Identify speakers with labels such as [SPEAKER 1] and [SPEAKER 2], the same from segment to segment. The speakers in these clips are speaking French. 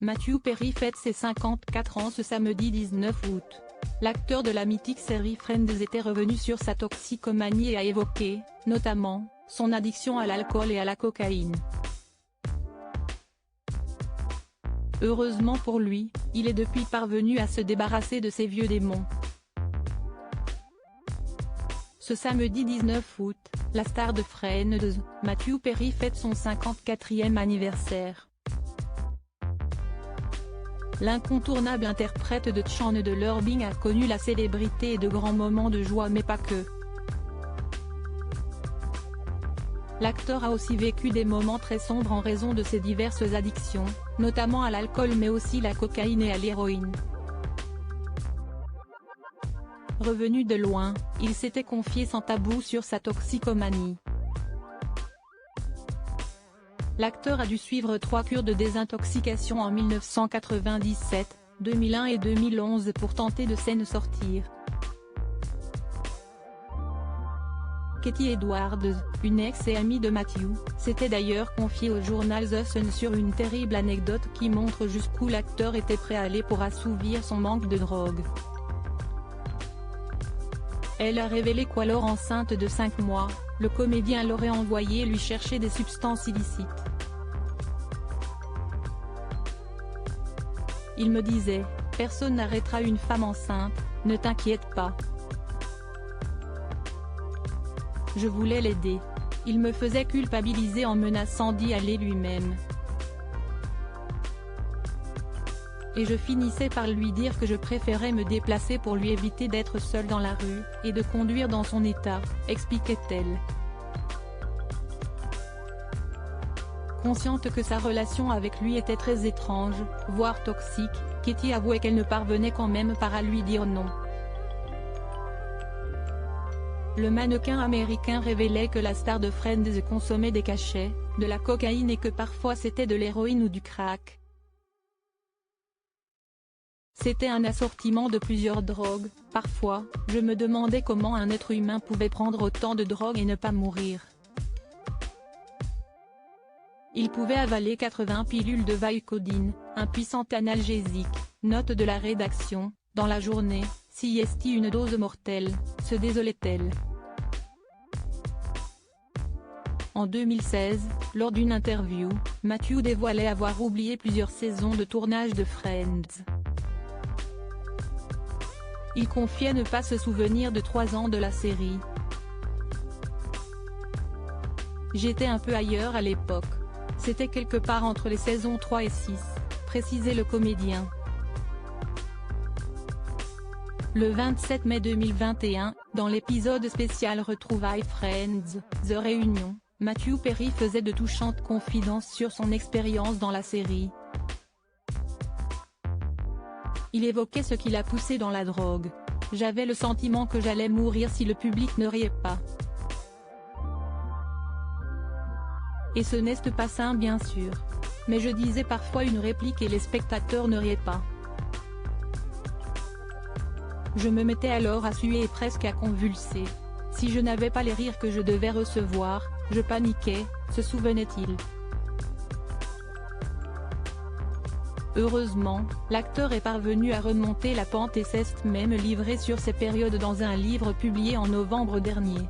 [SPEAKER 1] Matthew Perry fête ses 54 ans ce samedi 19 août. L'acteur de la mythique série Friends était revenu sur sa toxicomanie et a évoqué, notamment, son addiction à l'alcool et à la cocaïne. Heureusement pour lui, il est depuis parvenu à se débarrasser de ses vieux démons. Ce samedi 19 août, la star de Friends, Matthew Perry fête son 54e anniversaire. L'incontournable interprète de Chandler Bing a connu la célébrité et de grands moments de joie mais pas que. L'acteur a aussi vécu des moments très sombres en raison de ses diverses addictions, notamment à l'alcool mais aussi la cocaïne et à l'héroïne. Revenu de loin, il s'était confié sans tabou sur sa toxicomanie. L'acteur a dû suivre 3 cures de désintoxication en 1997, 2001 et 2011 pour tenter de s'en sortir. Katie Edwards, une ex et amie de Matthew, s'était d'ailleurs confiée au journal The Sun sur une terrible anecdote qui montre jusqu'où l'acteur était prêt à aller pour assouvir son manque de drogue. Elle a révélé qu'alors enceinte de 5 mois, le comédien l'aurait envoyé lui chercher des substances illicites. Il me disait, « Personne n'arrêtera une femme enceinte, ne t'inquiète pas. » Je voulais l'aider. Il me faisait culpabiliser en menaçant d'y aller lui-même. Et je finissais par lui dire que je préférais me déplacer pour lui éviter d'être seule dans la rue, et de conduire dans son état, expliquait-elle. Consciente que sa relation avec lui était très étrange, voire toxique, Katie avouait qu'elle ne parvenait quand même pas à lui dire non. Le mannequin américain révélait que la star de Friends consommait des cachets, de la cocaïne et que parfois c'était de l'héroïne ou du crack. C'était un assortiment de plusieurs drogues. Parfois, je me demandais comment un être humain pouvait prendre autant de drogue et ne pas mourir. Il pouvait avaler 80 pilules de Vicodin, un puissant analgésique, note de la rédaction, dans la journée, si est une dose mortelle, se désolait-elle. En 2016, lors d'une interview, Matthew dévoilait avoir oublié plusieurs saisons de tournage de Friends. Il confiait ne pas se souvenir de 3 ans de la série. « J'étais un peu ailleurs à l'époque. C'était quelque part entre les saisons 3 et 6, précisait le comédien. Le 27 mai 2021, dans l'épisode spécial Retrouvailles Friends, The Reunion, Matthew Perry faisait de touchantes confidences sur son expérience dans la série. Il évoquait ce qui l'a poussé dans la drogue. « J'avais le sentiment que j'allais mourir si le public ne riait pas. Et ce n'est pas sain bien sûr. Mais je disais parfois une réplique et les spectateurs ne riaient pas. Je me mettais alors à suer et presque à convulser. Si je n'avais pas les rires que je devais recevoir, je paniquais », se souvenait-il. Heureusement, l'acteur est parvenu à remonter la pente et s'est même livré sur ces périodes dans un livre publié en novembre dernier.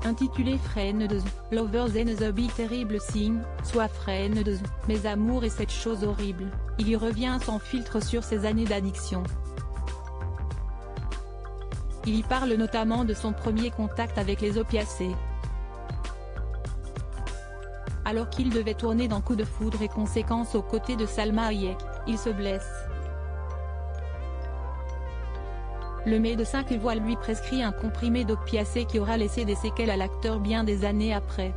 [SPEAKER 1] Intitulé Friends, Lovers and the Big Terrible Thing, soit Friends, Mes amours et cette chose horrible, il y revient sans filtre sur ses années d'addiction. Il y parle notamment de son premier contact avec les opiacés. Alors qu'il devait tourner dans Coup de foudre et conséquences aux côtés de Salma Hayek, il se blesse. Le médecin qui voit lui prescrit un comprimé d'opiacés qui aura laissé des séquelles à l'acteur bien des années après.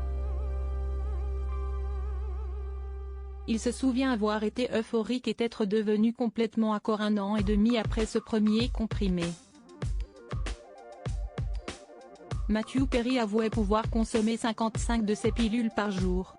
[SPEAKER 1] Il se souvient avoir été euphorique et être devenu complètement accro 1 an et demi après ce premier comprimé. Matthew Perry avouait pouvoir consommer 55 de ces pilules par jour.